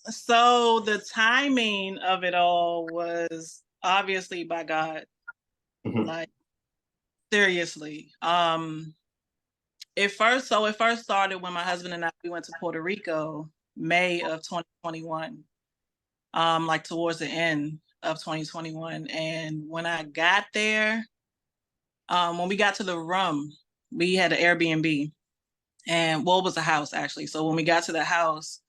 So the timing of it all was obviously by God. Mhm. Like seriously. It first started when my husband and I we went to Puerto Rico, May of 2021. Like towards the end of 2021. And when I got there, when we got to the room, we had an Airbnb, and well, it was a house actually. So when we got to the house,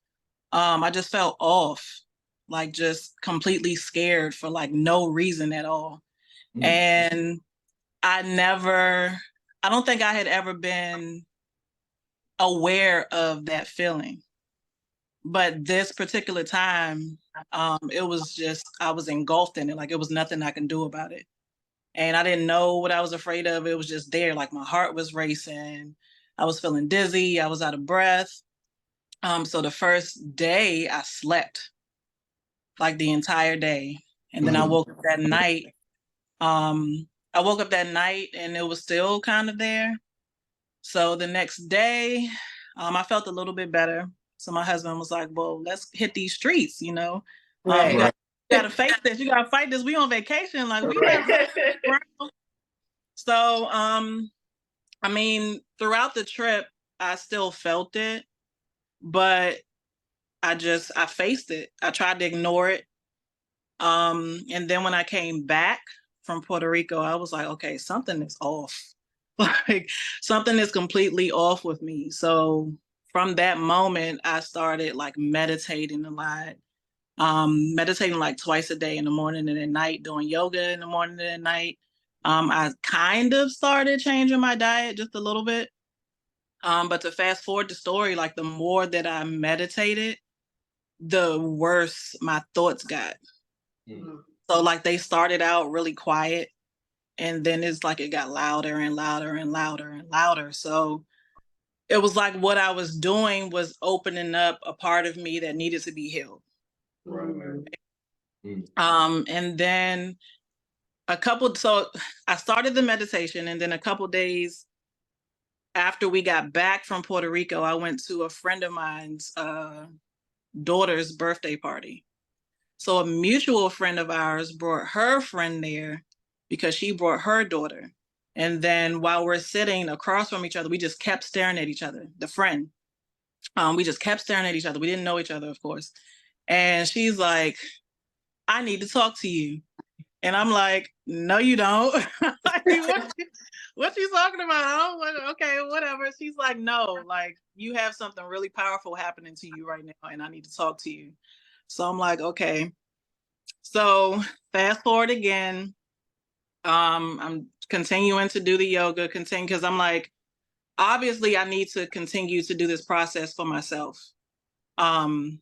I just felt off, like just completely scared for like no reason at all. Mm. And I don't think I had ever been aware of that feeling. But this particular time, it was just, I was engulfed in it. Like it was nothing I can do about it. And I didn't know what I was afraid of. It was just there. Like my heart was racing. I was feeling dizzy. I was out of breath. So the first day I slept like the entire day. And then I Mhm. woke up that night. I woke up that night and it was still kind of there. So the next day, I felt a little bit better. So my husband was like, "Well, let's hit these streets. You Right. got to face this. You got to fight this. We on vacation, like we not Right. around." So, I mean, throughout the trip, I still felt it, but I faced it. I tried to ignore it. And then when I came back from Puerto Rico, I was like, okay, something is off. Like something is completely off with me. So from that moment, I started like meditating a lot. Meditating like twice a day in the morning and at night, doing yoga in the morning and at night. I kind of started changing my diet just a little bit. But to fast forward the story, like the more that I meditated, the worse my thoughts got. Mm. So like they started out really quiet, and then it's like it got louder and louder and louder and louder. So it was like what I was doing was opening up a part of me that needed to be healed. Right. Mm. And then so I started the meditation, and then a couple days after we got back from Puerto Rico, I went to a friend of mine's daughter's birthday party. So a mutual friend of ours brought her friend there because she brought her daughter. And then while we're sitting across from each other, we just kept staring at each other, the friend. We just kept staring at each other. We didn't know each other, of course. And she's like, "I need to talk to you." And I'm like, "No, you don't." Like, what you talking about? Okay, whatever. She's like, "No, like you have something really powerful happening to you right now, and I need to talk to you." So I'm like, okay. So fast forward again. I'm continuing to do the yoga, continue because I'm like, obviously I need to continue to do this process for myself. Um,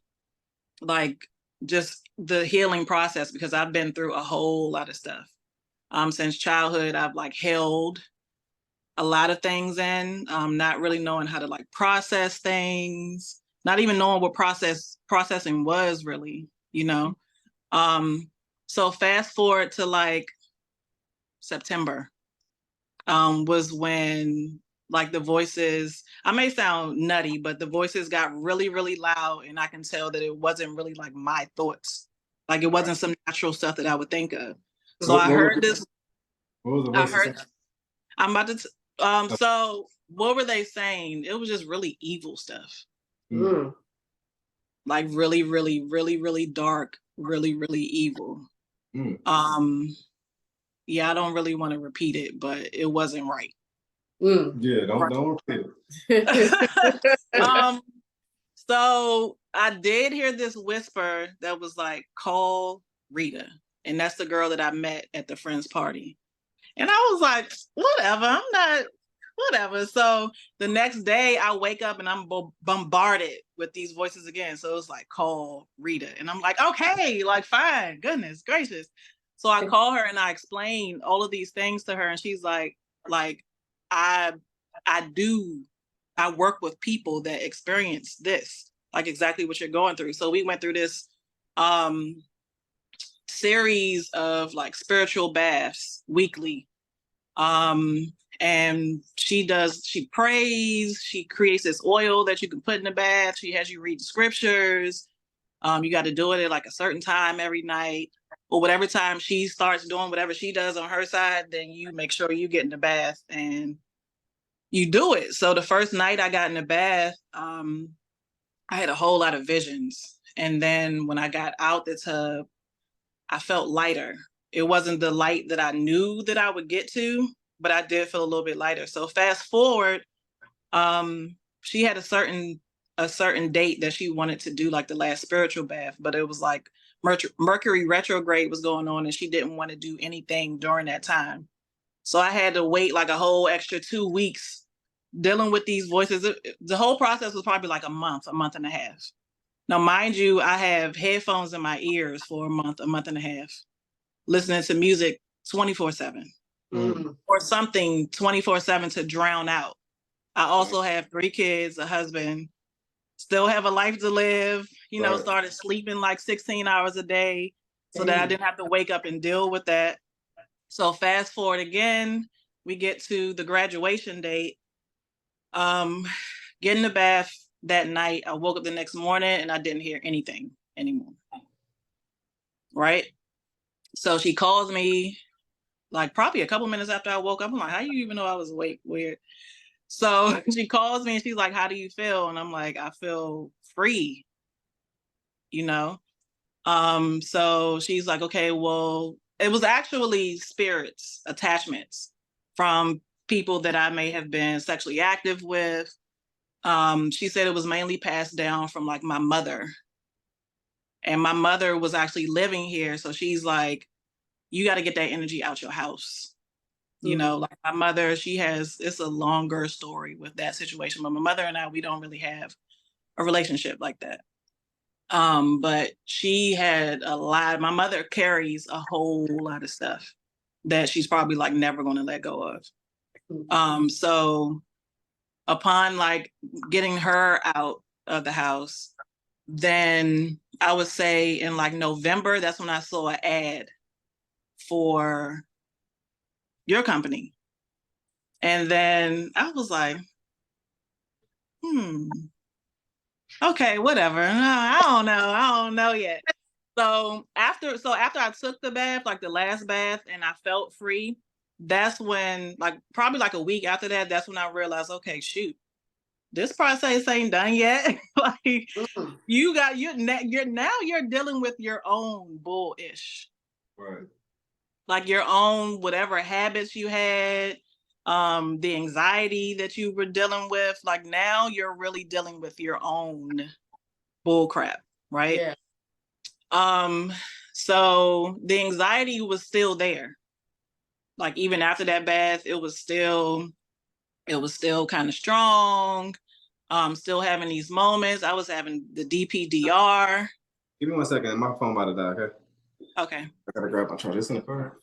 like just the healing process because I've been through a whole lot of stuff. Since childhood, I've like held a lot of things in, not really knowing how to like process things, not even knowing what processing was really. Um, so fast forward to like September, was when like the voices, I may sound nutty, but the voices got really, really loud, and I can tell that it wasn't really like my thoughts. Like it Right. wasn't some natural stuff that I would think of. So What, I what, was, heard this, what was the I voices heard, saying? I'm about to, so what were they saying? It was just really evil stuff. Mm. Like really, really, really, really dark, really, really evil. Mm. Um, yeah, I don't really want to repeat it, but it wasn't right. Yeah, don't repeat it. um, so I did hear this whisper that was like, "Call Rita," and that's the girl that I met at the friend's party. And I was like, "Whatever, I'm not." Whatever. So the next day, I wake up and I'm bombarded with these voices again. So it's like, "Call Rita," and I'm like, "Okay, like fine, goodness gracious." So I call her and I explain all of these things to her, and she's like I I do I work with people that experience this, like exactly what you're going through. So we went through this um series of like spiritual baths weekly. Um and she prays, she creates this oil that you can put in the bath, she has you read the scriptures. You got to do it at like a certain time every night, or whatever time she starts doing whatever she does on her side, then you make sure you get in the bath and you do it. So the first night I got in the bath, I had a whole lot of visions. And then when I got out the tub, I felt lighter. It wasn't the light that I knew that I would get to, but I did feel a little bit lighter. So fast forward, she had a certain date that she wanted to do like the last spiritual bath, but it was like Mercury retrograde was going on and she didn't want to do anything during that time. So I had to wait like a whole extra 2 weeks dealing with these voices. The whole process was probably like a month and a half. Now, mind you, I have headphones in my ears for a month and a half, listening to music 24/7 or something 24/7 to drown out. I also have 3 kids, a husband, still have a life to live, started sleeping like 16 hours a day so that I didn't have to wake up and deal with that. So fast forward again, we get to the graduation date. Get in the bath that night. I woke up the next morning and I didn't hear anything anymore. Right? So she calls me like probably a couple minutes after I woke up. I'm like, how do you even know I was awake? Weird. So she calls me and she's like, how do you feel? And I'm like, I feel free, So she's like, okay, well, it was actually spirits, attachments from people that I may have been sexually active with. She said it was mainly passed down from like my mother. And my mother was actually living here. So she's like, you got to get that energy out your house. Like my mother, it's a longer story with that situation. But my mother and I, we don't really have a relationship like that. But she had my mother carries a whole lot of stuff that she's probably like never going to let go of. So upon like getting her out of the house, then I would say in like November, that's when I saw an ad for your company. And then I was like, okay, whatever. No, I don't know yet. So after I took the bath, like the last bath, and I felt free, that's when, like probably like a week after that, that's when I realized, okay, shoot, this process ain't done yet. Like you're dealing with your own bullish. Right. Like your own whatever habits you had, the anxiety that you were dealing with. Like now you're really dealing with your own bull crap, right? Yeah. So the anxiety was still there. Like even after that bath, it was still kind of strong. Still having these moments. I was having the DPDR. Give me 1 second. My phone about to die, okay? Okay. I gotta grab my charger. It's in the car.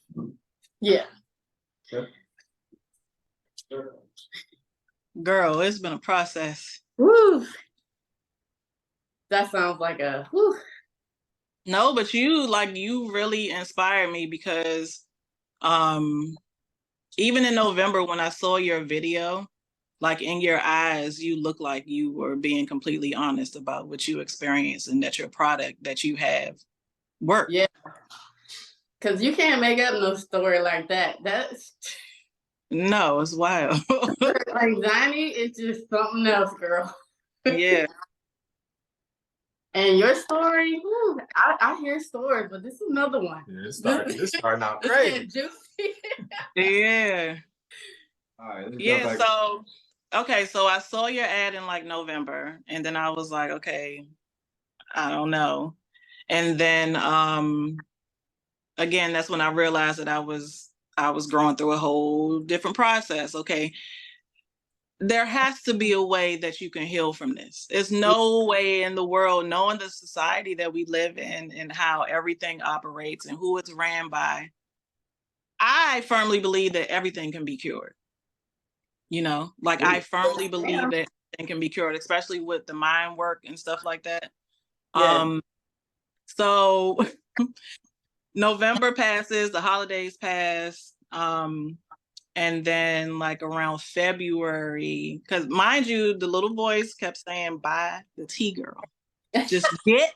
Yeah. Girl, it's been a process. Woo. That sounds like a whew. No, but you really inspired me because even in November when I saw your video, like in your eyes, you look like you were being completely honest about what you experienced and that your product that you have worked. Yeah. Because you can't make up no story like that. That's no, it's wild. Anxiety is just something else, girl. Yeah. And your story, I hear stories, but this is another one. Yeah, it's starting out crazy. Juicy. Yeah. All right. Yeah. So, okay. So I saw your ad in like November, and then I was like, okay, I don't know. And then, again, that's when I realized that I was going through a whole different process. Okay. There has to be a way that you can heal from this. There's no way in the world, knowing the society that we live in and how everything operates and who it's ran by. I firmly believe that everything can be cured. I firmly believe that everything can be cured, especially with the mind work and stuff like that. Yeah. So November passes, the holidays pass. And then like around February, because mind you, the little voice kept saying, bye the tea girl. just get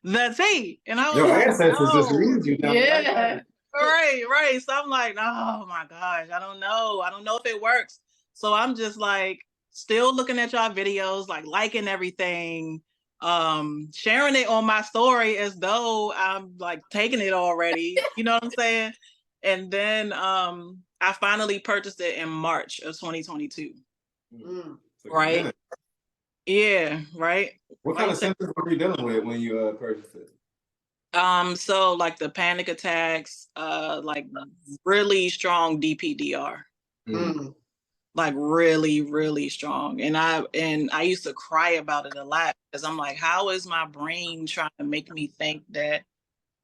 the tea. And I was Your like, ancestors just no. lead you down the right Yeah. path. Right. So I'm like, oh my gosh, I don't know if it works. So I'm just like still looking at y'all videos, like liking everything, sharing it on my story as though I'm like taking it already. You know what I'm saying? And then I finally purchased it in March of 2022. Mm. Right? Man, Yeah, right. what kind of symptoms were you dealing with when you purchased it? So like the panic attacks, like really strong DPDR. Mm. Like really, really strong. And I used to cry about it a lot because I'm like, how is my brain trying to make me think that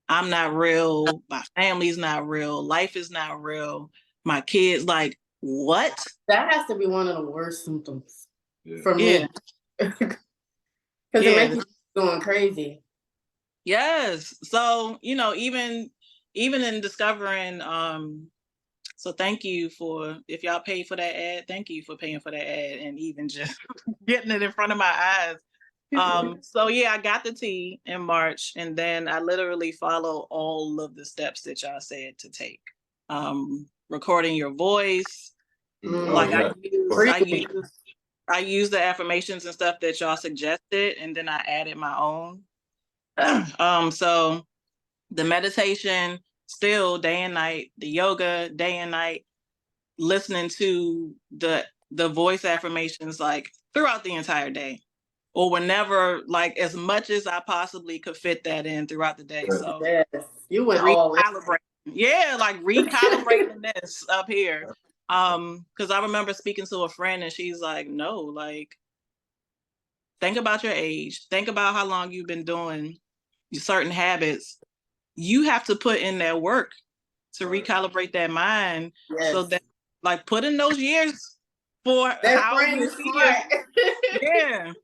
I'm not real, my family's not real, life is not real, my kids, like, what? That has to be one of the worst symptoms for Yeah. me. Because Yeah. it makes you going crazy. Yes. So, you know, even in discovering, so thank you for, if y'all paid for that ad, thank you for paying for that ad and even just getting it in front of my eyes. So yeah, I got the tea in March, and then I literally follow all of the steps that y'all said to take. Recording your voice, like yeah. I use the affirmations and stuff that y'all suggested, and then I added my own. So the meditation, still day and night, the yoga day and night, listening to the voice affirmations like throughout the entire day, or whenever, like as much as I possibly could fit that in throughout the day. So Yes, you went all in. Yeah, like recalibrating this up here. Because I remember speaking to a friend and she's like, no, like think about your age, think about how long you've been doing certain habits. You have to put in that work to recalibrate that mind. Yes. So that, like, put in those years for that how friend you is see smart.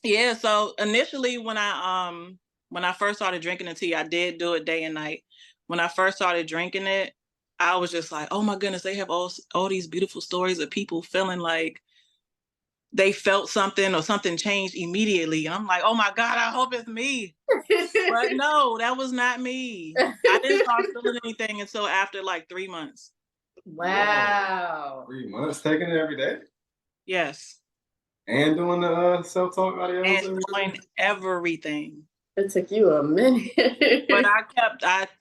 Yeah. So initially when I first started drinking the tea, I did do it day and night. When I first started drinking it, I was just like, oh my goodness, they have all these beautiful stories of people feeling like they felt something or something changed immediately. And I'm like, oh my God, I hope it's me. But no, that was not me. I didn't start feeling anything until after like 3 months. Wow. 3 months taking it every day? Yes. And doing the self-talk audios? And doing everything. It took you a minute. But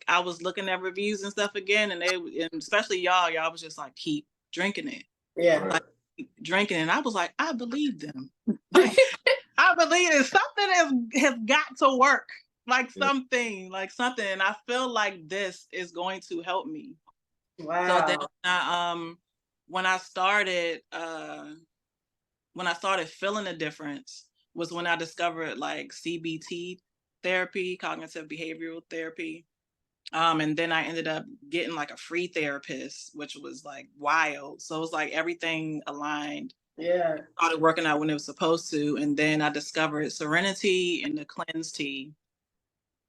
I was looking at reviews and stuff again, and and especially y'all was just like, keep drinking it. Yeah. Like, keep drinking it. And I was like, I believe them. Like, I believe it. Something has got to work. Like something. And I feel like this is going to help me. Wow. So then when I started feeling a difference was when I discovered like CBT therapy, cognitive behavioral therapy. And then I ended up getting like a free therapist, which was like wild. So it was like everything aligned. Yeah. Started working out when it was supposed to. And then I discovered Serenity and the Cleanse tea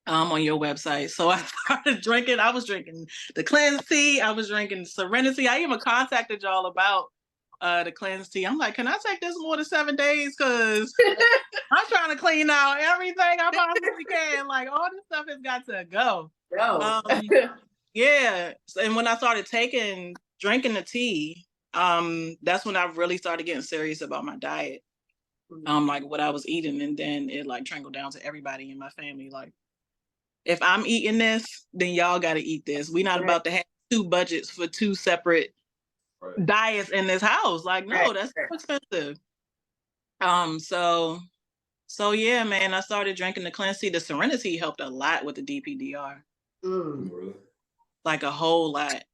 on your website. So I started drinking. I was drinking the Cleanse tea. I was drinking Serenity. I even contacted y'all about the Cleanse tea. I'm like, can I take this more than 7 days? Because I'm trying to clean out everything I possibly can. Like all this stuff has got to go. Yeah. And when I started drinking the tea, that's when I really started getting serious about my diet. Like what I was eating, and then it like trickled down to everybody in my family. Like, if I'm eating this, then y'all got to eat this. We're not about to have 2 budgets for 2 separate diets in this house. Like, no, that's so expensive. So yeah, man, I started drinking the Cleanse tea. The Serenity helped a lot with the DPDR. Like a whole lot.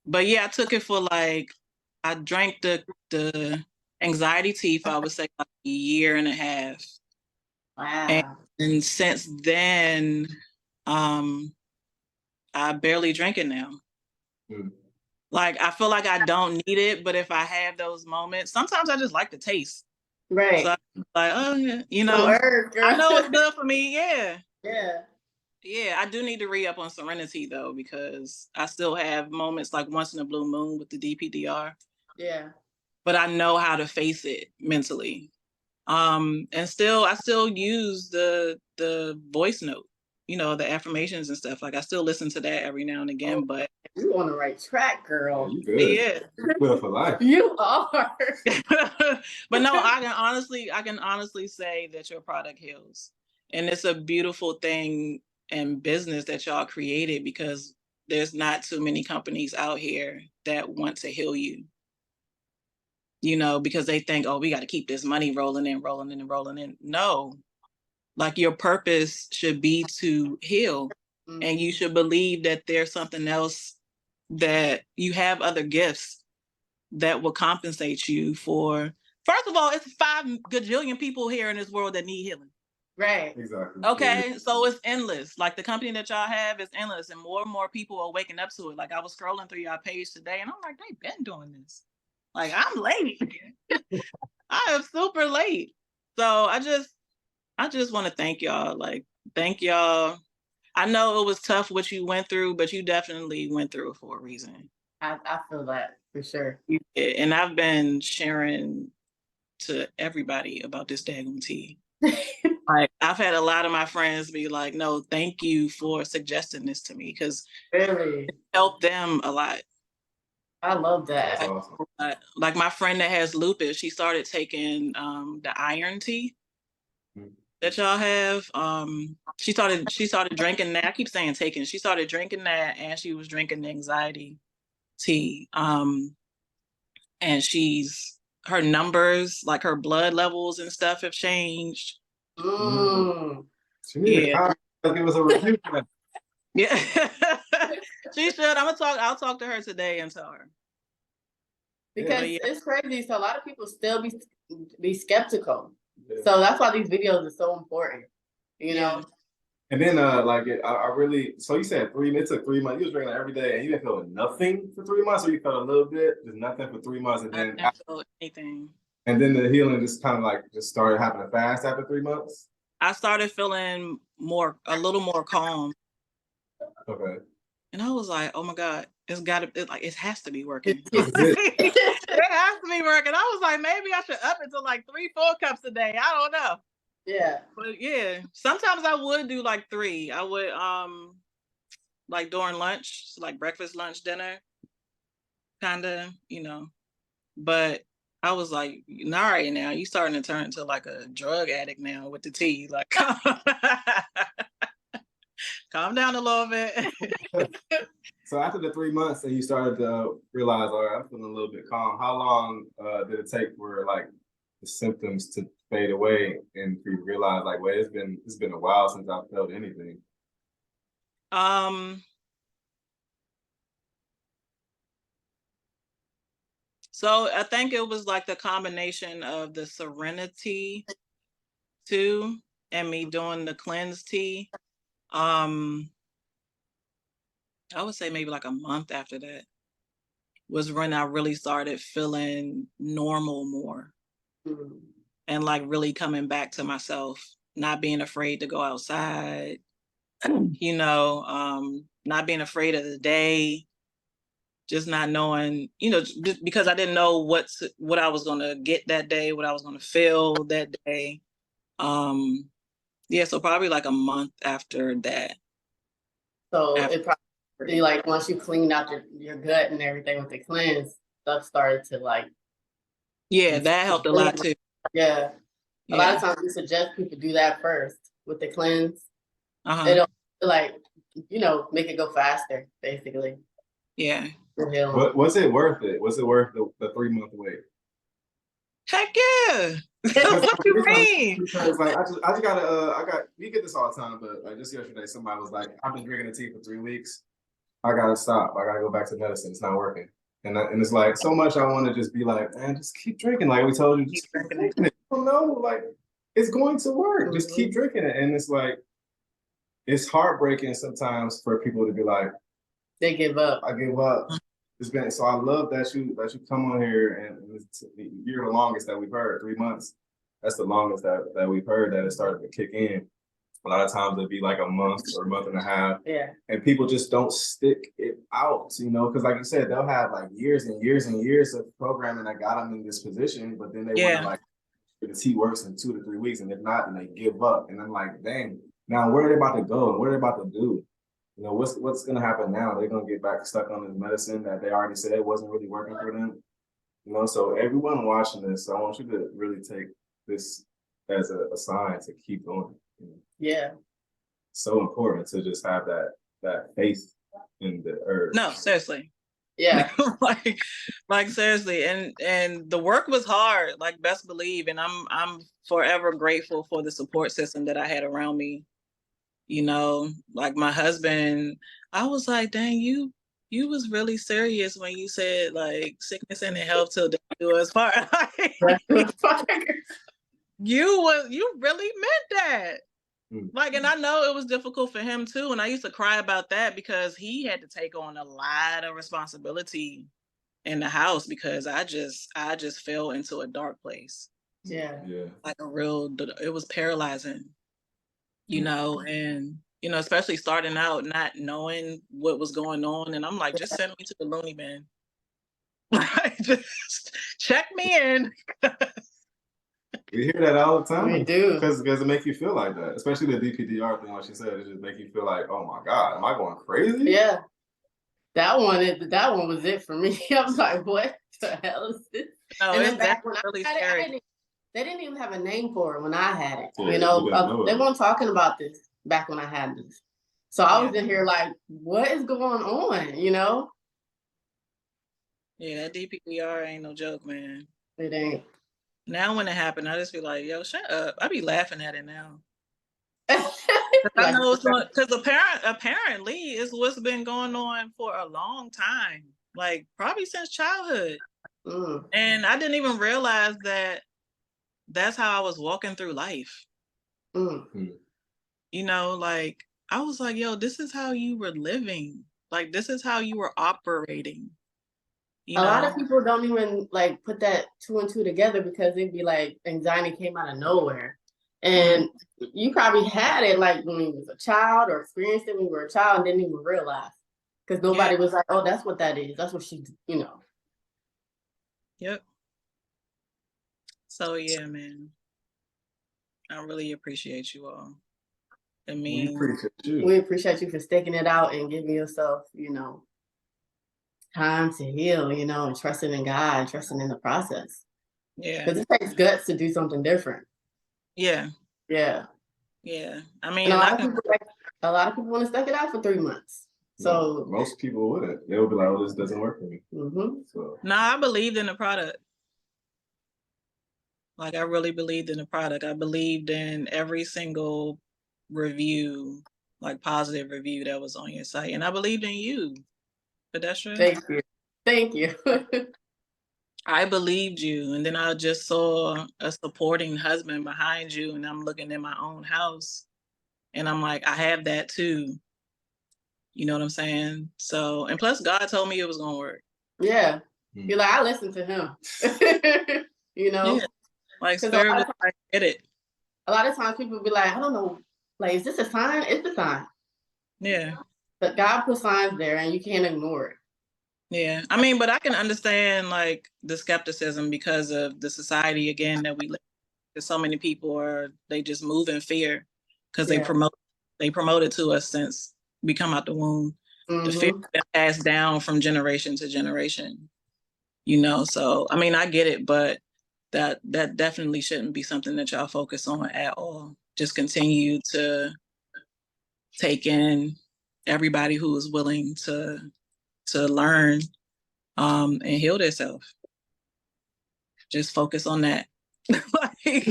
But yeah, I took it for like, I drank the anxiety tea for, I would say, like a year and a half. Wow. And since then, I barely drink it now. Like, I feel like I don't need it, but if I have those moments, sometimes I just like the taste. Right. So I'm like, oh yeah, you know, I know it's good for me. Yeah. Yeah. Yeah, I do need to re-up on Serenity though, because I still have moments like once in a blue moon with the DPDR. Yeah. But I know how to face it mentally. And I still use the voice note, you know, the affirmations and stuff. Like I still listen to that every now and again, but you on the right track, girl. You good. yeah. You good for life. You are. But no, I can honestly say that your product heals. And it's a beautiful thing in business that y'all created, because there's not too many companies out here that want to heal you. You know, because they think, oh, we got to keep this money rolling in, rolling in, and rolling in. No, like your purpose should be to heal. Mm-hmm. And you should believe that there's something else, that you have other gifts that will compensate you for. First of all, it's 5 gajillion people here in this world that need healing. Right. Exactly. Okay, so it's endless. Like the company that y'all have is endless, and more people are waking up to it. Like I was scrolling through y'all page today, and I'm like, they've been doing this. Like I'm late. I am super late. So I just want to thank y'all. Like, thank y'all. I know it was tough what you went through, but you definitely went through it for a reason. I feel that for sure. And I've been sharing to everybody about this daggone tea. Like I've had a lot of my friends be like, no, thank you for suggesting this to me, because Really? it helped them a lot. I love that. That's awesome. Like my friend that has lupus, she started taking the iron tea that y'all have. She started drinking that. I keep saying taking. She started drinking that, and she was drinking the anxiety tea. And her numbers, like her blood levels and stuff, have changed. She need to give us a review. Yeah. She should. I'll talk to her today and tell her. Because it's crazy. So a lot of people still be skeptical. Yeah. So that's why these videos are so important. You know? And then I really, so you said it took 3 months. You was drinking every day and you didn't feel nothing for 3 months, or you felt a little bit, just nothing for 3 months, and then I didn't feel anything. And then the healing just kind of like just started happening fast after 3 months? I started feeling a little more calm. Okay. And I was like, oh my God, it has to be working. It has to be working. I was like, maybe I should up it to like 3-4 cups a day. I don't know. Yeah. But yeah, sometimes I would do like 3. I would like during lunch, like breakfast, lunch, dinner, kind of, you know. But I was like, all right, now you starting to turn into like a drug addict now with the tea. Like, calm down a little bit. So after the 3 months and you started to realize, all right, I'm feeling a little bit calm, how long did it take for like the symptoms to fade away and for you to realize like, well, it's been a while since I've felt anything? So I think it was like the combination of the serenity too, and me doing the cleanse tea. I would say maybe like a month after that was when I really started feeling normal more. Mm-hmm. And like really coming back to myself, not being afraid to go outside, you know, not being afraid of the day, just not knowing, you know, just because I didn't know what I was going to get that day, what I was going to feel that day. Yeah, so probably like a month after that. So it probably like once you cleaned out your gut and everything with the cleanse, stuff started to like. Yeah, that helped a lot too. Yeah. A lot of times we suggest people do that first with the cleanse. It'll like, you know, make it go faster, basically. Yeah. Was it worth it? Was it worth the 3-month wait? Heck yeah. What you mean? Because like we get this all the time, but like just yesterday somebody was like, I've been drinking the tea for 3 weeks. I gotta stop. I gotta go back to medicine. It's not working. And it's like so much I want to just be like, man, just keep drinking. Like we told you, just keep drinking it. You know, like it's going to work. Just keep drinking it. And it's like, it's heartbreaking sometimes for people to be like, they give up. I give up. So I love that you come on here and you're the longest that we've heard, 3 months. That's the longest that we've heard that it started to kick in. A lot of times it'd be like a month or a month and a half. Yeah. And people just don't stick it out, you know, because like you said, they'll have like years and years and years of programming that got them in this position, but then they want to like the T works in 2 to 3 weeks, and if not, then they give up. And I'm like, dang, now where are they about to go and what are they about to do? You know, what's gonna happen now? They're gonna get back stuck on this medicine that they already said wasn't really working for them. You know, so everyone watching this, I want you to really take this as a sign to keep going. You know? Yeah. So important to just have that faith in the earth. No, seriously. Yeah. like seriously. And the work was hard, like best believe. And I'm forever grateful for the support system that I had around me. You know, like my husband, I was like, dang, you was really serious when you said like sickness and health till death do us part. You really meant that. Like, and I know it was difficult for him too. And I used to cry about that because he had to take on a lot of responsibility in the house because I just fell into a dark place. Yeah. Like it was paralyzing, you know, and you know, especially starting out, not knowing what was going on. And I'm like, just send me to the loony bin. Like, just check me in. We hear that all the time. We do. Because it makes you feel like that. Especially the DPDR thing, like she said, it just make you feel like, oh my God, am I going crazy? Yeah. That one was it for me. I was like, what the hell is this? No, and then back when really I had scary. it, they didn't even have a name for it when I had it. Yeah, you know, they weren't talking about this back when I had this. So I was in here like, what is going on, you know? Yeah, that DPDR ain't no joke, man. It ain't. Now when it happened, I just be like, yo, shut up. I be laughing at it now. Like, I know it's because apparently it's what's been going on for a long time, like probably since childhood. And I didn't even realize that that's how I was walking through life. You know, like I was like, yo, this is how you were living. Like this is how you were operating. A lot of people don't even like put that 2 and 2 together because it'd be like anxiety came out of nowhere. And you probably had it like when you was a child or experienced it when you were a child and didn't even realize. Because nobody was like, oh, that's what that is. That's what she, you know. Yep. So yeah, man. I really appreciate you all. I mean, we appreciate you for sticking it out and giving yourself, you know, time to heal, you know, and trusting in God and trusting in the process. Yeah. Because it takes guts to do something different. Yeah. Yeah. Yeah. I mean, a lot of people want to stick it out for 3 months. So most people wouldn't. They would be like, oh, this doesn't work for me. So no, I believed in the product. Like I really believed in the product. I believed in every single review, like positive review that was on your site. And I believed in you. Pedestrian. Thank you. Thank you. I believed you. And then I just saw a supporting husband behind you. And I'm looking in my own house. And I'm like, I have that too. You know what I'm saying? So, and plus God told me it was gonna work. Yeah. You're like, I listened to him. You know? Yeah. Like spirit was like, get it. A lot of times people be like, I don't know, like, is this a sign? It's a sign. Yeah. But God put signs there and you can't ignore it. Yeah. I mean, but I can understand like the skepticism because of the society again that we live in. So many people they just move in fear because they promote it to us since we come out the womb. The fear has been passed down from generation to generation. You know, so I mean I get it, but that definitely shouldn't be something that y'all focus on at all. Just continue to take in everybody who is willing to learn and heal themselves. Just focus on that. Like,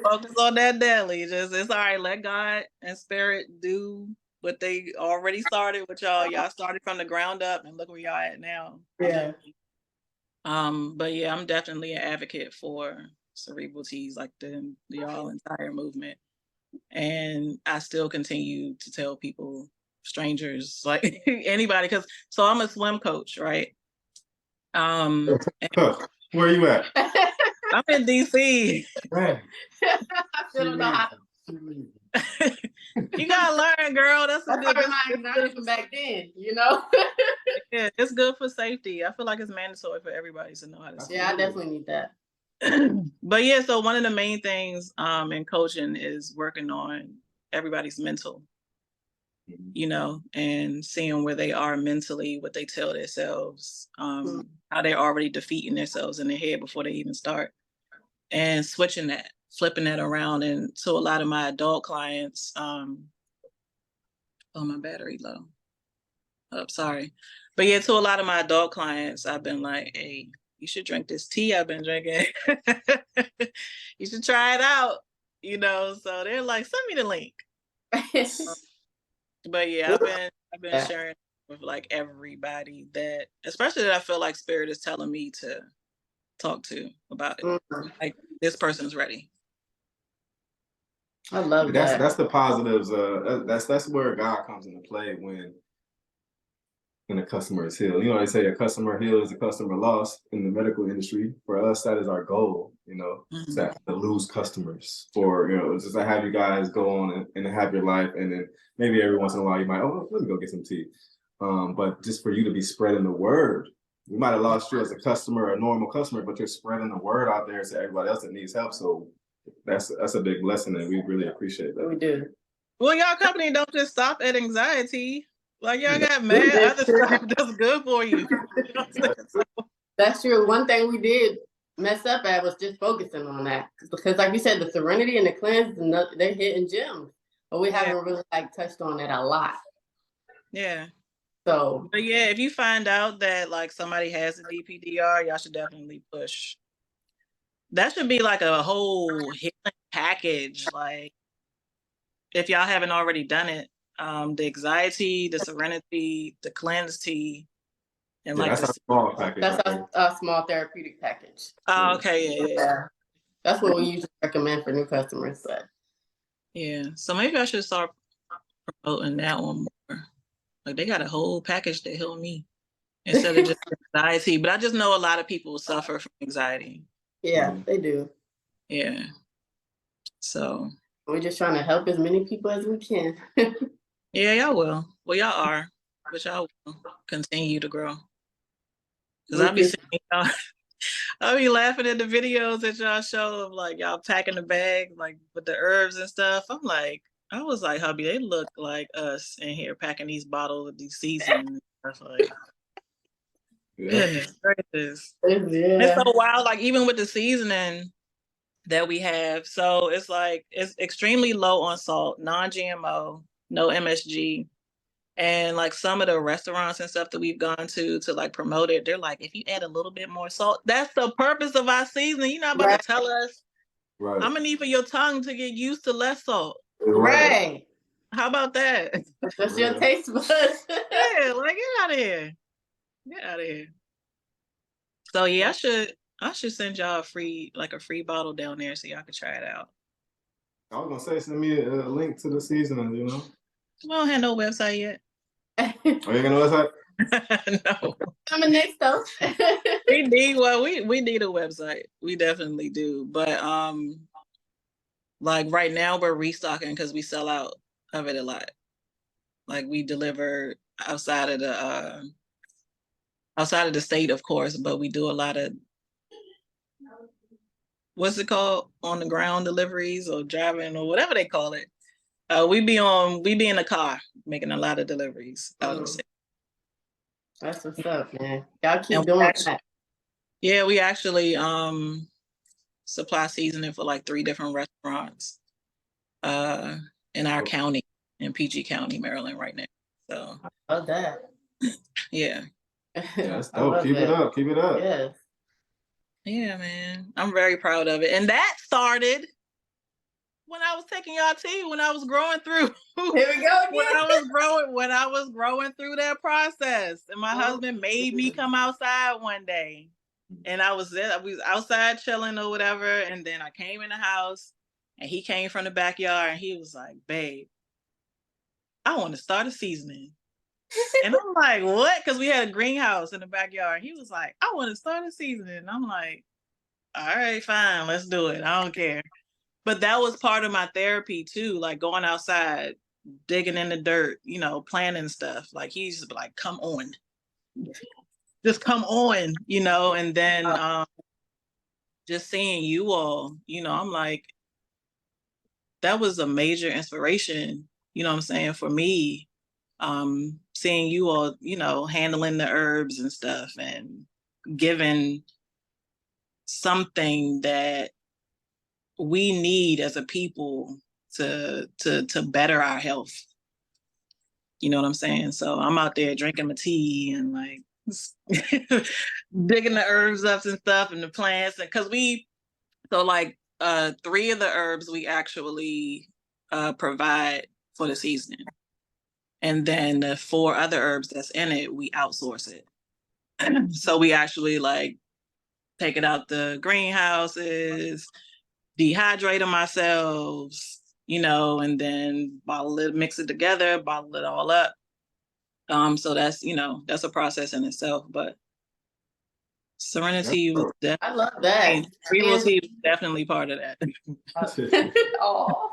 focus on that daily. Just it's all right. Let God and Spirit do what they already started with y'all. Y'all started from the ground up, and look where y'all at now. Yeah. But yeah, I'm definitely an advocate for cerebral teas, like the y'all entire movement. And I still continue to tell people, strangers, like anybody, so I'm a swim coach, right? Where you at? I'm in DC. I still don't know how. You gotta learn, girl. That's not even back then, you know. Yeah, it's good for safety. I feel like it's mandatory for everybody to know how to swim. Yeah, I definitely need that. But yeah, so one of the main things in coaching is working on everybody's mental, you know, and seeing where they are mentally, what they tell themselves, how they're already defeating themselves in their head before they even start, and switching that, flipping that around. And so a lot of my adult clients, oh, my battery low. Oh, sorry. But yeah, to a lot of my adult clients, I've been like, hey, you should drink this tea I've been drinking. You should try it out, you know. So they're like, send me the link. But yeah, I've been sharing with like everybody that, especially that I feel like Spirit is telling me to talk to about it. Like, this person's ready. I love that. That's the positives. That's where God comes into play when a customer is healed. You know, they say a customer healed is a customer lost in the medical industry. For us, that is our goal, you know, to lose customers, for, you know, just to have you guys go on and have your life. And then maybe every once in a while you might, oh, let me go get some tea. But just for you to be spreading the word. We might have lost you as a customer, a normal customer, but you're spreading the word out there to everybody else that needs help. So that's a big blessing, and we really appreciate that. We do. Well, y'all company don't just stop at anxiety. Like, y'all got mad other stuff that's good for you. That's true. One thing we did mess up at was just focusing on that, because like you said, the serenity and the cleanse, they're hitting gems, but we haven't really like touched on it a lot. Yeah. So, but yeah, if you find out that like somebody has a DPDR, y'all should definitely push. That should be like a whole healing package. Like, if y'all haven't already done it, the anxiety, the serenity, the cleanse tea, and like that's a small package. That's a small therapeutic package. Oh, okay, yeah. That's what we usually recommend for new customers. But yeah, so maybe I should start promoting that one more. Like, they got a whole package to help me instead of just anxiety. But I just know a lot of people suffer from anxiety. Yeah, they do. Yeah. So we're just trying to help as many people as we can. Yeah, y'all will. Well, y'all are, but y'all will continue to grow. Because I'll be seeing y'all, I'll be laughing at the videos that y'all show of like y'all packing the bag, like with the herbs and stuff. I'm like, I was like, hubby, they look like us in here packing these bottles of these seasonings. I was like, goodness gracious. It's so wild, like even with the seasoning that we have. So it's like, it's extremely low on salt, non-GMO, no MSG. And like some of the restaurants and stuff that we've gone to like promote it, they're like, if you add a little bit more salt, that's the purpose of our seasoning. You're not about to tell us. I'm gonna need for your tongue to get used to less salt. Right. How about that? That's your taste buds. Yeah, like, get out of here. Get out of here. So yeah, I should send y'all a free bottle down there so y'all can try it out. I was gonna say, send me a link to the seasoning, you know. We don't have no website yet. Oh, you ain't got no website? No. Coming next though. we need a website. We definitely do. But like right now we're restocking because we sell out of it a lot. Like, we deliver outside of the state, of course, but we do a lot of, what's it called, on the ground deliveries or driving or whatever they call it. We be in the car making a lot of deliveries out of the state. That's what's up, man. Y'all keep doing that. Yeah, we actually supply seasoning for like 3 different restaurants in our county, in PG County, Maryland, right now. So I love that. Yeah. That's dope. Keep it up. Keep it up. Yes. Yeah, man. I'm very proud of it. And that started when I was taking y'all tea, when I was growing through. Here we go again. when I was growing through that process. And my husband made me come outside one day. And I was outside chilling or whatever. And then I came in the house and he came from the backyard and he was like, babe, I want to start a seasoning. And I'm like, what? Because we had a greenhouse in the backyard. He was like, I want to start a seasoning. And I'm like, all right, fine, let's do it. I don't care. But that was part of my therapy too, like going outside, digging in the dirt, you know, planting stuff. Like, he used to be like, come on. Just come on, you know, and then just seeing you all, I'm like, that was a major inspiration, you know what I'm saying, for me. Seeing you all, handling the herbs and stuff and giving something that we need as a people to better our health. You know what I'm saying? So I'm out there drinking my tea and like digging the herbs up and stuff and the plants. And because three of the herbs we actually provide for the season. And then the four other herbs that's in it, we outsource it. So we actually like take it out the greenhouses, dehydrate them ourselves, and then bottle it, mix it together, bottle it all up. So that's a process in itself. But Serenity was I love that. Cerebral tea was definitely part of that. Oh,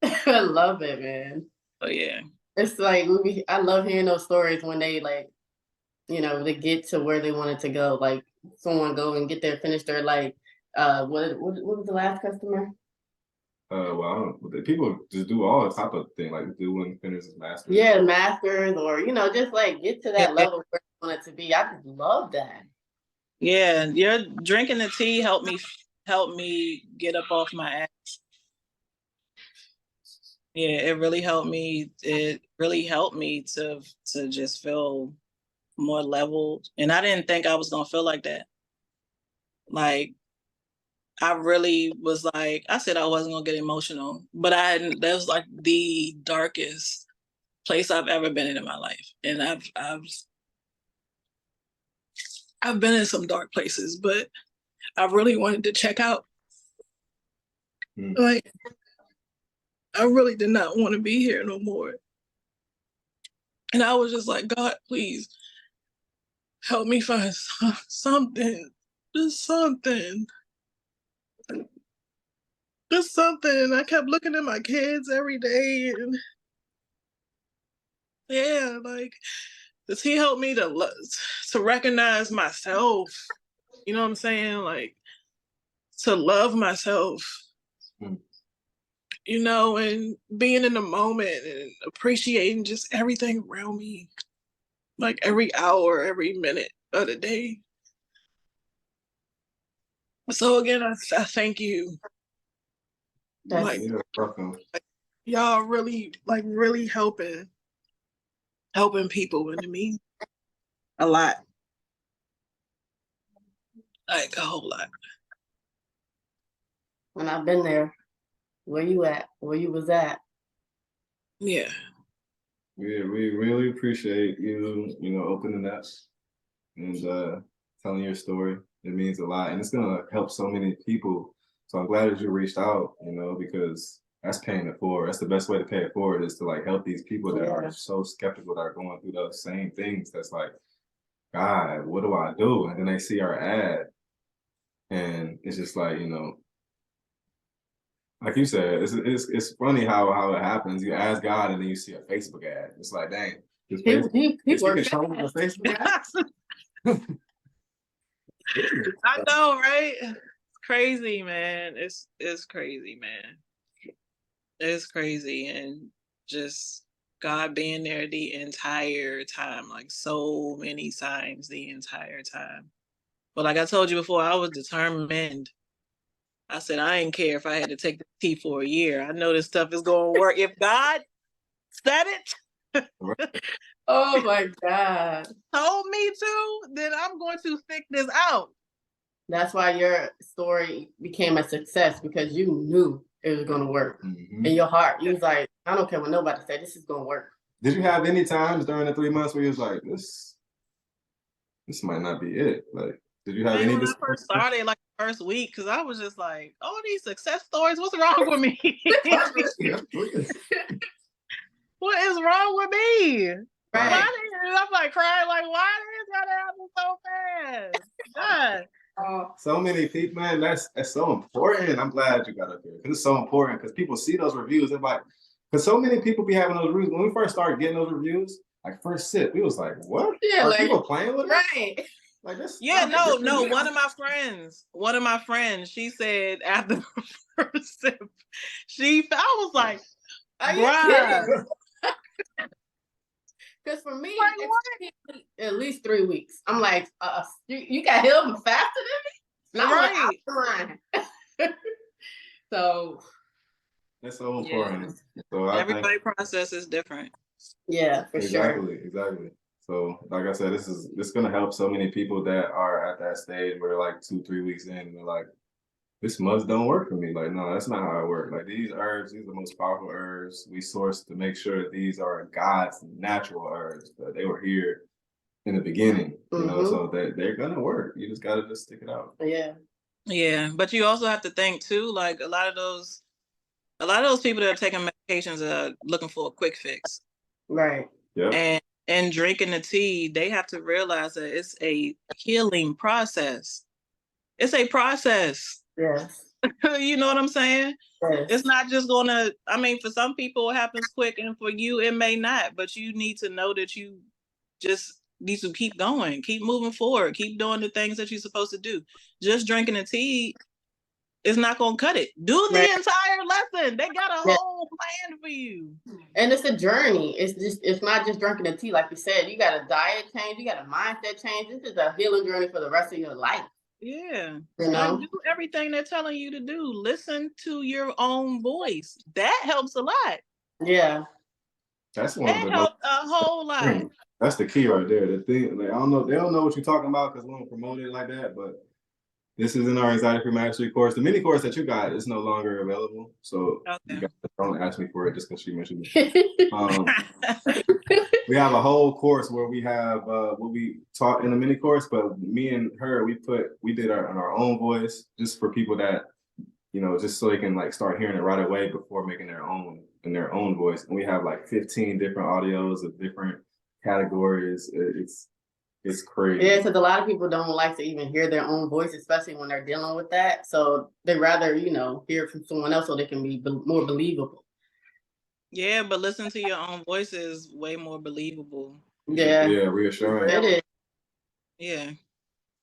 I love it, man. Oh yeah. It's like I love hearing those stories when they like, they get to where they wanted to go. Like someone go and finish their like, what was the last customer? Well, people just do all type of thing, like do and finish his master. Yeah, masters, or just like get to that level where you want it to be. I just love that. Yeah, your drinking the tea helped me get up off my ass. Yeah, it really helped me. It really helped me to just feel more leveled. And I didn't think I was gonna feel like that. Like I really was like, I said I wasn't gonna get emotional, but that was like the darkest place I've ever been in my life. And I've been in some dark places, but I really wanted to check out. Like I really did not want to be here no more. And I was just like, God, please help me find something. Just something. Just something. I kept looking at my kids every day and yeah, like, does he help me to recognize myself? You know what I'm saying? Like, to love myself. And being in the moment and appreciating just everything around me, like every hour, every minute of the day. So again, I thank you. Like, y'all really helping people into me a lot, like a whole lot. When I've been there. Where you at? Where you was at? Yeah. We really appreciate you, opening up and telling your story. It means a lot, and it's gonna help so many people. So I'm glad that you reached out, because that's paying it forward. That's the best way to pay it forward is to like help these people that are so skeptical, that are going through those same things. That's like, God, what do I do? And then they see our ad, and it's just like, like you said, it's funny how it happens. You ask God and then you see a Facebook ad. It's like, dang, people are controlling the Facebook ad. I know, right? It's crazy, man. It's crazy, man. It's crazy, and just God being there the entire time, like so many times the entire time. But like I told you before, I was determined. I said, I didn't care if I had to take the tea for a year. I know this stuff is going to work. If God said it, oh my God, told me to, then I'm going to stick this out. That's why your story became a success, because you knew it was going to work. In your heart. You was like, I don't care what nobody said, this is going to work. Did you have any times during the 3 months where you was like, this might not be it? Like, did you have any? When I first started, like the first week, because I was just like, all these success stories, what's wrong with me? What is wrong with me? Right. I'm like crying, like, why did that happen so fast? God. So many people, man, that's so important. I'm glad you got up here, because it's so important, because people see those reviews. They're like, because so many people be having those reviews. When we first started getting those reviews, like first sip, we was like, what? Yeah, Are like, people playing with us? Right. Like this. Yeah, no. One of my friends, she said after the first sip, I was like, Are you bruh. kidding? Because for me, Like, it took me at least 3 weeks. I'm like, you got healed faster than me? And I went out the line. So It's so yeah, important. So I think everybody's process is different. yeah, for sure. exactly. So like I said, this gonna help so many people that are at that stage where they're like 2-3 weeks in and they're like, this must don't work for me. Like, no, that's not how it works. Like these herbs, these are the most powerful herbs we source to make sure that these are God's natural herbs. That they were here in the beginning, you know, so they're gonna work. You just gotta just stick it out. Yeah, but you also have to think too, like a lot of those people that are taking medications are looking for a quick fix. Right. Yeah. And drinking the tea, they have to realize that it's a healing process. It's a process. Yes. You know what I'm saying? Yes. It's not just gonna, I mean, for some people it happens quick and for you it may not, but you need to know that you just need to keep going, keep moving forward, keep doing the things that you're supposed to do. Just drinking the tea is not gonna cut it. Do the entire lesson. They got a whole plan for you. And it's a journey. It's not just drinking the tea, like you said. You got a diet change, you got a mindset change. This is a healing journey for the rest of your life. Yeah. You know? Like, do everything they're telling you to do. Listen to your own voice. That helps a lot. Yeah. That's one of the helped a whole lot. That's the key right there. The thing, like, I don't know, they don't know what you're talking about because we don't promote it like that, but this is in our Anxiety Free Mastery course. The mini course that you got is no longer available. So you guys don't ask me for it just because she mentioned it. We have a whole course where we have what we taught in the mini course, but me and her, we did our in our own voice just for people that, you know, just so they can like start hearing it right away before making their own in their own voice. And we have like 15 different audios of different categories. It's crazy. Yeah, because a lot of people don't like to even hear their own voice, especially when they're dealing with that. So they rather, you know, hear it from someone else so they can be more believable. Yeah, but listen to your own voice is way more believable. Yeah. Yeah, reassuring. It is. Yeah.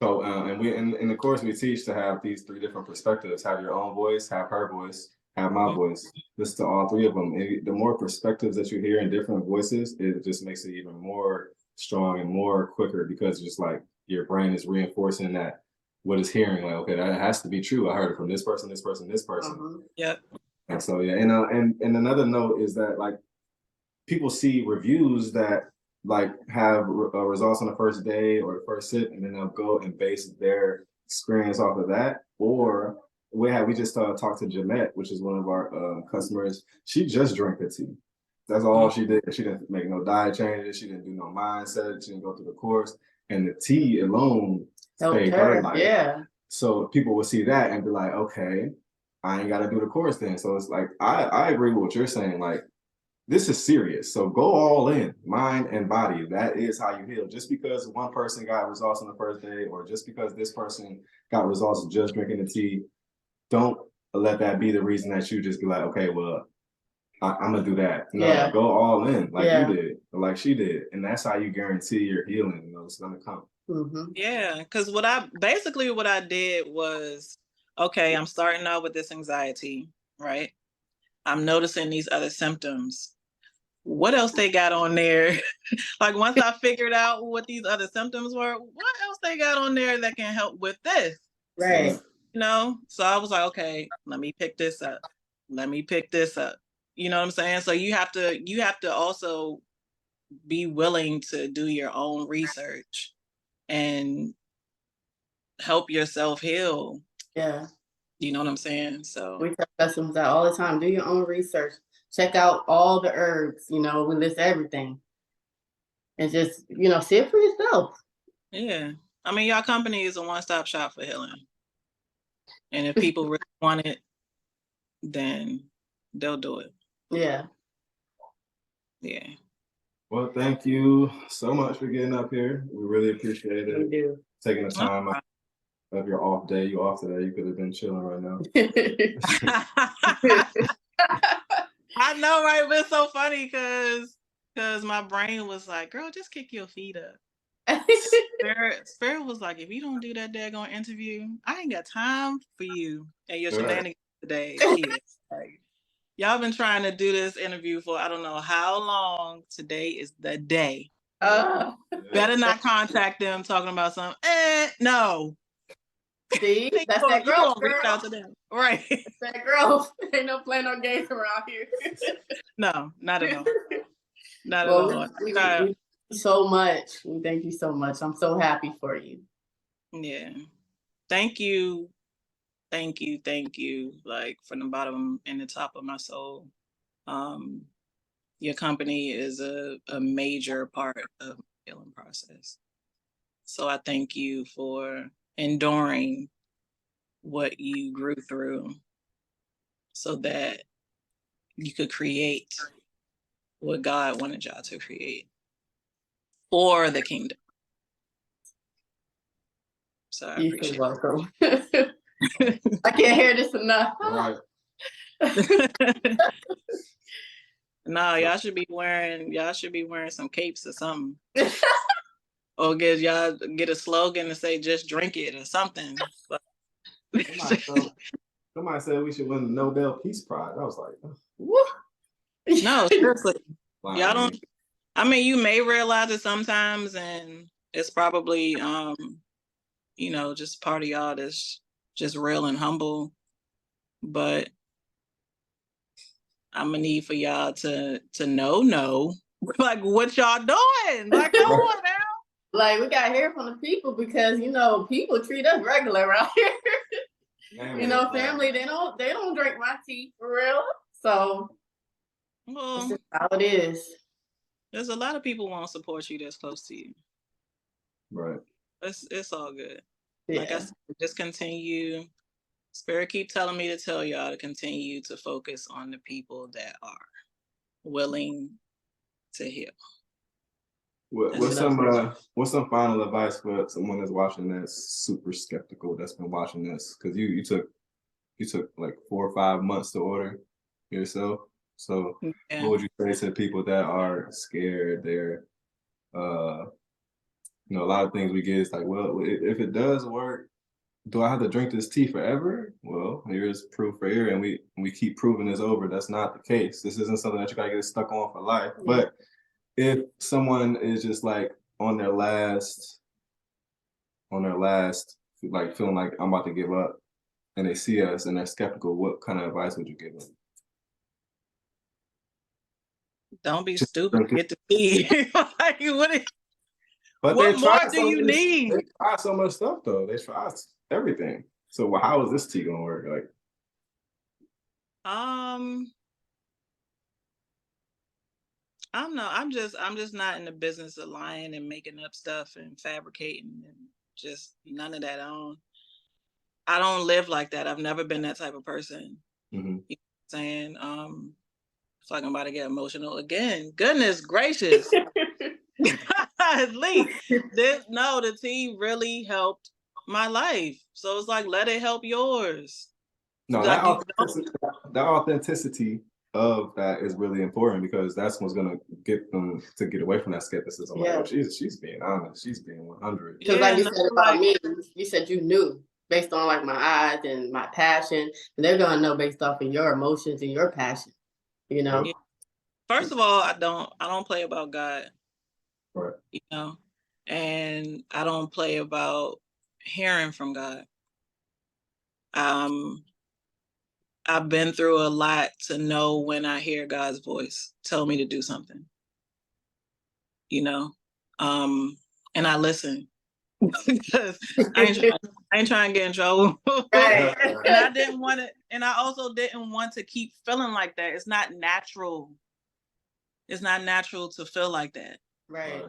So, and we in the course we teach to have these 3 different perspectives: have your own voice, have her voice, have my voice. Listen to all 3 of them. And the more perspectives that you hear in different voices, it just makes it even more strong and more quicker because just like your brain is reinforcing that what it's hearing, like, okay, that has to be true. I heard it from this person, this person, this person. Yep. And so yeah, and another note is that like people see reviews that like have results on the first day or the first sip, and then they'll go and base their experience off of that. Or we just talked to Jeanette, which is one of our customers. She just drank the tea. That's all she did. She didn't make no diet changes. She didn't do no mindset. She didn't go through the course. And the tea alone saved her life. Yeah. So people will see that and be like, okay, I ain't got to do the course then. So it's like, I agree with what you're saying. Like, this is serious. So go all in, mind and body. That is how you heal. Just because one person got results on the first day, or just because this person got results just drinking the tea, don't let that be the reason that you just be like, okay, well, I'm gonna do that. No, go all in, like you did, like she did, and that's how you guarantee your healing. You know, it's gonna come. Yeah, because what I did was, okay, I'm starting out with this anxiety, right? I'm noticing these other symptoms. What else they got on there? Like once I figured out what these other symptoms were, what else they got on there that can help with this? Right. You know, so I was like, okay, let me pick this up. Let me pick this up. You know what I'm saying? So you have to also be willing to do your own research and help yourself heal. Yeah. You know what I'm saying? So we tell customers that all the time. Do your own research. Check out all the herbs. You know, we list everything. And just, you know, see it for yourself. Yeah. I mean, your company is a one-stop shop for healing. And if people really want it, then they'll do it. Yeah. Yeah. Well, thank you so much for getting up here. We really appreciate it. We do. Taking the time out of your off day. You off today. You could have been chilling right now. I know, right? But it's so funny because my brain was like, girl, just kick your feet up. Spirit was like, if you don't do that daggone interview, I ain't got time for you and your shenanigans today, kids. Like, y'all been trying to do this interview for I don't know how long. Today is the day. Better not contact them talking about something. No. See, that's that You growth, gonna reach out to them, right? That's that growth. Ain't no playing no games around here. No, not at all. Not Well, at all. we thank you so much. We thank you so much. I'm so happy for you. Yeah. Thank you. Thank you. Thank you. Like from the bottom and the top of my soul. Your company is a major part of the healing process. So I thank you for enduring what you grew through so that you could create what God wanted y'all to create for the kingdom. So I appreciate You're welcome. I can't hear this enough. Right. No, y'all should be wearing some capes or something. Or get a slogan to say just drink it or something. But somebody said we should win the Nobel Peace Prize. I was like, no, seriously. wow. Y'all don't I mean you may realize it sometimes and it's probably just part of y'all that's just real and humble. But I'm gonna need for y'all to know like what y'all doing. Like, come on now. Like we gotta hear from the people because people treat us regular around here. Family, they don't drink my tea for real. So well, that's how it is. There's a lot of people won't support you that's close to you. Right. It's all good. Yeah. Like I said, just continue. Spirit keep telling me to tell y'all to continue to focus on the people that are willing to heal. What's some final advice for someone that's watching that's super skeptical that's been watching this? Because you took like 4 or 5 months to order yourself. So what would you say to people that are scared? They're a lot of things we get is like, well, if it does work, do I have to drink this tea forever? Well, here's proof for here, and we keep proving this over. That's not the case. This isn't something that you gotta get stuck on for life. But if someone is just like on their last, like feeling like I'm about to give up, and they see us and they're skeptical, what kind of advice would you give them? Don't be stupid. Get the tea. Like, But what more do you need? They try so much stuff though. They try everything. So how is this tea gonna work? Like, I don't know. I'm just not in the business of lying and making up stuff and fabricating and just none of that. I don't live like that. I've never been that type of person. mm-hmm. You know what I'm saying? It's like I'm about to get emotional again. Goodness gracious. Lee, the tea really helped my life. So it's like, let it help yours. No, like that authenticity of that is really important because that's what's gonna get them to get away from that skepticism. Yeah. Like, oh, she's being honest. She's being 100. Because like you said about me, you said you knew based on like my eyes and my passion, and they're gonna know based off of your emotions and your passion. Yeah. First of all, I don't play about God. Right. And I don't play about hearing from God. I've been through a lot to know when I hear God's voice tell me to do something. And I listen because I ain't trying to get in trouble. Right. And I didn't want it, and I also didn't want to keep feeling like that. It's not natural. It's not natural to feel like that. Right.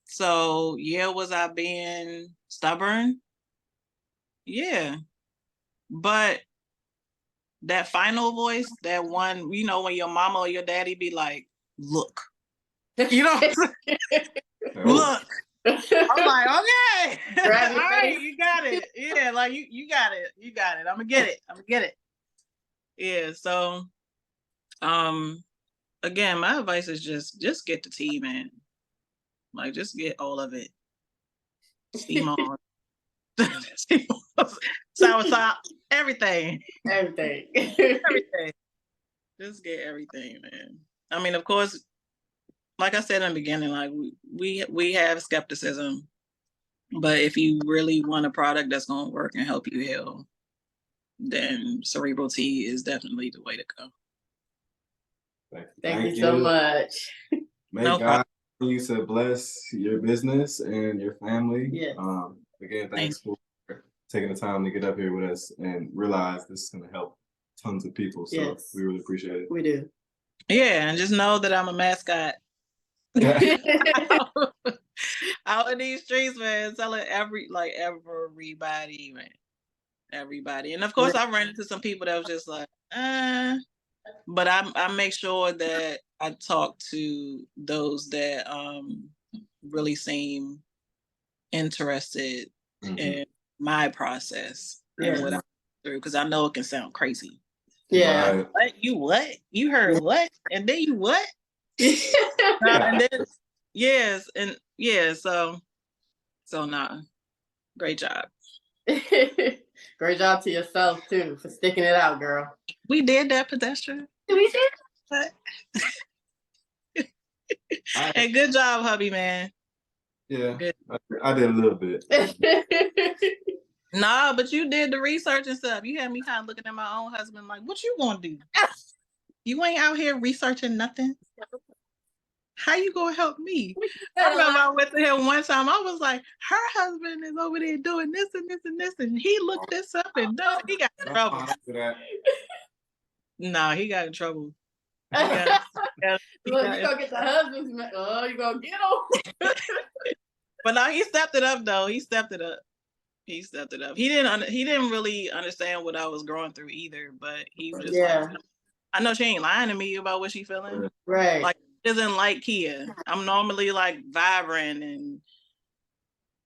So was I being stubborn? Yeah. But that final voice, that one, when your mama or your daddy be like, look, look. I'm like, okay. All right, you got it. Yeah, like you got it. You got it. I'm gonna get it. Yeah, so again, my advice is just get the tea, man. Like, just get all of it. Steam on. Sour sop, everything. Everything. Everything. Just get everything, man. I mean, of course, like I said in the beginning, like we have skepticism, but if you really want a product that's gonna work and help you heal, then Cerebral tea is definitely the way to go. Thank you so much. May No God problem. continue to bless your business and your family. Yes. Again, thanks for taking the time to get up here with us and realize this is going to help tons of people. So Yes. we really appreciate it. We do. Yeah, and just know that I'm a mascot. Out in these streets, man, telling everybody, man. Everybody. And of course I ran into some people that was just like, but I make sure that I talk to those that really seem interested in my process and what I'm through, because I know it can sound crazy. Yeah. Right. What? You heard what? And then you what? And then yes, and yeah, so nah. Great job. Great job to yourself too for sticking it out, girl. We did that, pedestrian. We did. And good job, hubby, man. Yeah, Good. I did a little bit. Nah, but you did the research and stuff. You had me kind of looking at my own husband like, what you gonna do? You ain't out here researching nothing. How you gonna help me? I remember I went to him one time. I was like, her husband is over there doing this and this and this, and he looked this up and done. He got in trouble. Nah, he got in trouble. Look, you gonna get the husband's. Oh, you gonna get him? But no, he stepped it up though. He stepped it up. He didn't really understand what I was going through either. But he was just like, I know she ain't lying to me about what she feeling. Right. Like, she doesn't like Khia. I'm normally like vibrant and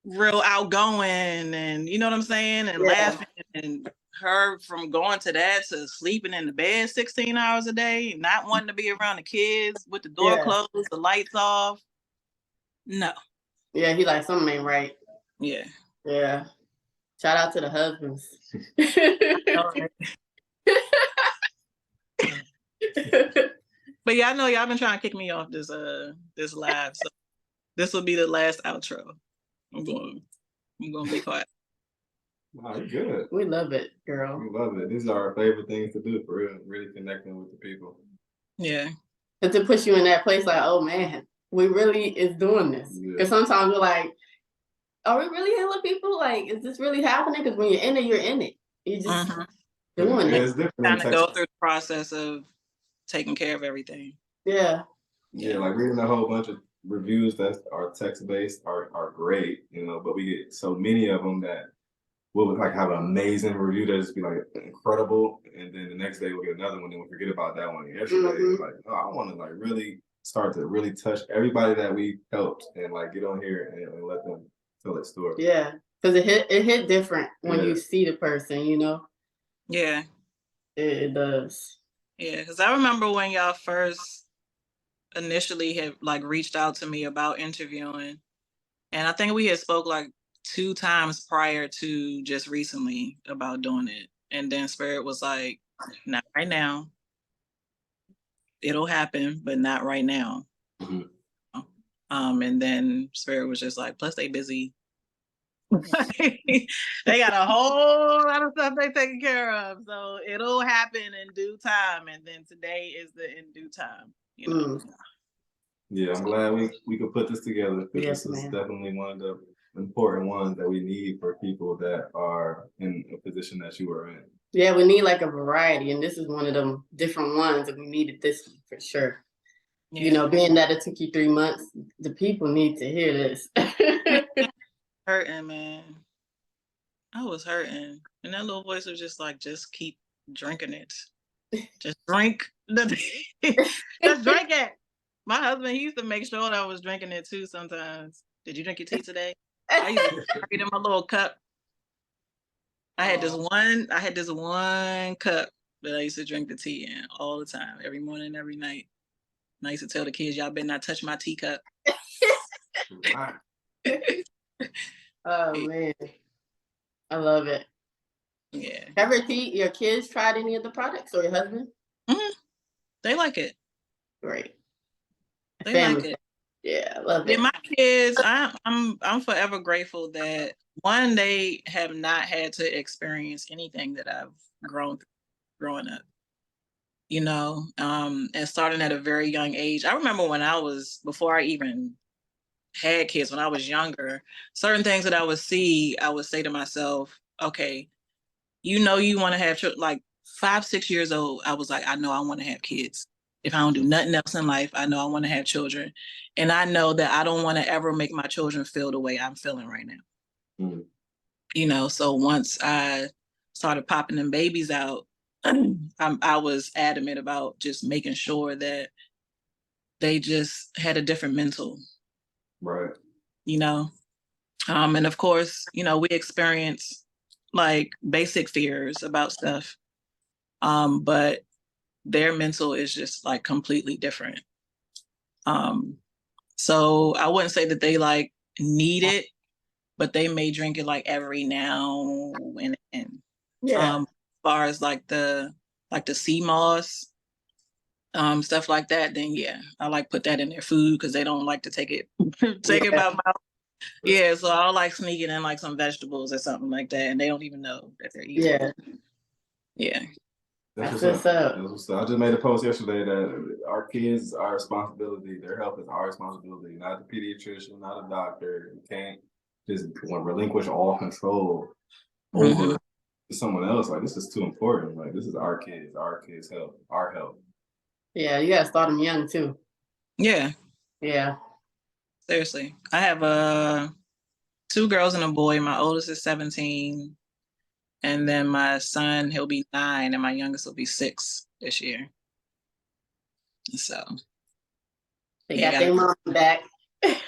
real outgoing, and you know what I'm saying, and laughing, and her from going to that to sleeping in the bed 16 hours a day, not wanting to be around the kids with the door closed, the lights off. No. Yeah, he like something ain't right. Yeah. Yeah. Shout out to the husbands. But yeah, I know y'all been trying to kick me off this live, so this will be the last outro. I'm going to be quiet. Wow, you're good. We love it, girl. We love it. These are our favorite things to do, for real. Really connecting with the people. Yeah. But to push you in that place, like, oh man, we really is doing this. Because sometimes we're like, are we really healing people? Like, is this really happening? Because when you're in it, you're in it. You're just doing it. It's different. Kind of go through the process of taking care of everything. Yeah, like reading a whole bunch of reviews that are text-based are great, you know, but we get so many of them that we'll like have an amazing review that just be like incredible, and then the next day we'll get another one and we forget about that one yesterday. Like, oh, I want to like really start to really touch everybody that we helped and like get on here and let them tell their story. Yeah, because it hit different when you see the person, you know. Yeah, it does. Yeah, because I remember when y'all first initially had like reached out to me about interviewing, and I think we had spoke like 2 times prior to just recently about doing it, and then Spirit was like, not right now, it'll happen, but not right now. And then Spirit was just like, plus they busy. They got a whole lot of stuff they taking care of, so it'll happen in due time. And then today is the in due time, you know. Yeah, I'm glad we could put this together, because this is definitely one of the important ones that we need for people that are in a position that you are in. Yeah, we need like a variety, and this is one of them different ones that we needed this one for sure. Yeah. You know, being that it took you 3 months, the people need to hear this. Hurting, man. I was hurting, and that little voice was just like, just keep drinking it. Just drink just drink it. My husband, he used to make sure that I was drinking it too sometimes. Did you drink your tea today? I used to carry it in my little cup. I had this one cup that I used to drink the tea in all the time, every morning, every night. And I used to tell the kids, y'all better not touch my teacup. Right. Oh man, I love it. Yeah. Have your kids tried any of the products, or your husband? Mhm. They like it. Great. They Family. like it. Yeah, I love Yeah, it. my kids, I'm forever grateful that one, they have not had to experience anything that I've grown through growing up. You know, and starting at a very young age. I remember when before I even had kids, when I was younger, certain things that I would see, I would say to myself, okay, you want to have children. Like 5, 6 years old, I was like, I know I want to have kids. If I don't do nothing else in life, I know I want to have children. And I know that I don't want to ever make my children feel the way I'm feeling right now. Mm. You know, so once I started popping them babies out, I was adamant about just making sure that they just had a different mental, Right. you know. And of course, we experience like basic fears about stuff. But their mental is just like completely different. So I wouldn't say that they like need it, but they may drink it like every now and then. Yeah. As far as like the sea moss, stuff like that, then yeah, I like put that in their food because they don't like to take it it by mouth. Yeah, so I'll like sneaking in like some vegetables or something like that, and they don't even know that they're eating. Yeah. Yeah. That's what's up. That's what's up. I just made a post yesterday that our kids are our responsibility. Their health is our responsibility, not the pediatrician, not a doctor. You can't just relinquish all control over to someone else. Like, this is too important. Like, this is our kids' health, our health. Yeah, you gotta start them young too. Yeah. Yeah. Seriously. I have 2 girls and a boy. My oldest is 17. And then my son, he'll be 9, and my youngest will be 6 this year. So They got their mom back.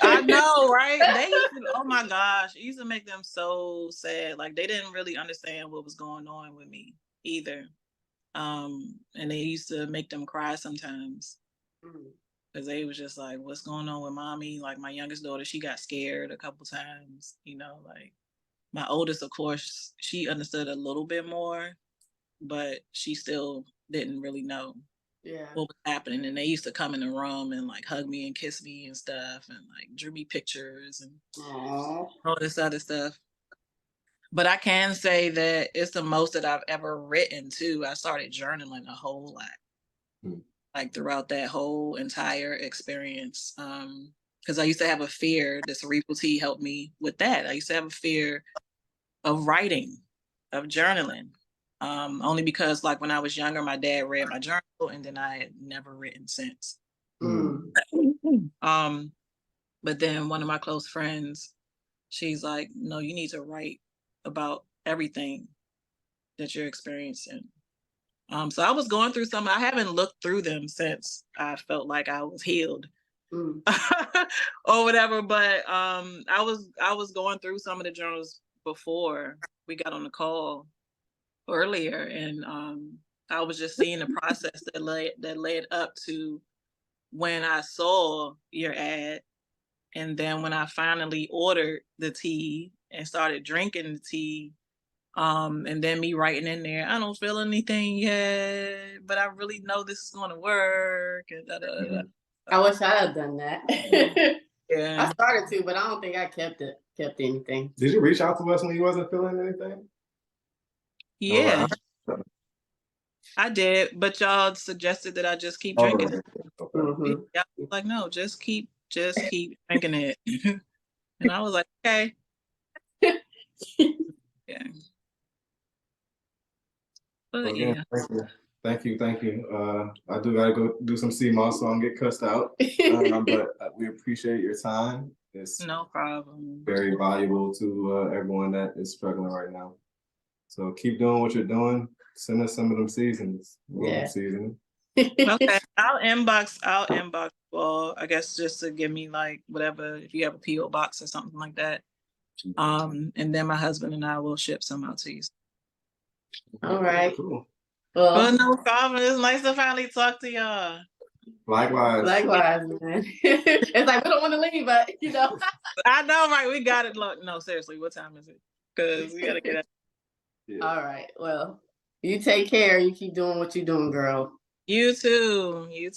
I know, right? They used to, oh my gosh, it used to make them so sad. Like they didn't really understand what was going on with me either. And they used to make them cry sometimes. Because they was just like, what's going on with mommy? Like my youngest daughter, she got scared a couple times, like my oldest, of course, she understood a little bit more, but she still didn't really know what was happening. And they used to come in the room and like hug me and kiss me and stuff and like drew me pictures and all this other stuff. But I can say that it's the most that I've ever written too. I started journaling a whole lot, like throughout that whole entire experience. Because I used to have a fear. The Cerebral tea helped me with that. I used to have a fear of writing, of journaling. Only because like when I was younger, my dad read my journal and then I had never written since. But then one of my close friends, she's like, no, you need to write about everything that you're experiencing. So I was going through some, I haven't looked through them since I felt like I was healed or whatever. But I was going through some of the journals before we got on the call earlier, and I was just seeing the process that led up to when I saw your ad, and then when I finally ordered the tea and started drinking the tea, and then me writing in there, I don't feel anything yet, but I really know this is going to work. And I wish I had done that. Yeah, I started to, but I don't think I kept anything. Did you reach out to us when you wasn't feeling anything? Yeah, I did, but y'all suggested that I just keep drinking it. Yeah, like, no, just keep drinking it. And I was like, okay. Yeah. But Well, yeah. Thank you. I do gotta go do some CMOS so I don't get cussed out. But we appreciate your time. It's No problem. very valuable to everyone that is struggling right now. So keep doing what you're doing. Send us some of them seasons. Seasoning. Okay. I'll inbox well, I guess just to give me like whatever, if you have a PO box or something like that. And then my husband and I will ship some out to you. All right. Cool. Well, no problem. It's nice to finally talk to y'all. Likewise. Likewise, man. It's like we don't want to leave, but you know. I know, right? We got it. Look, no, seriously, what time is it? Because we gotta get out. Yeah. All right. Well, you take care. You keep doing what you're doing, girl. You too. You too.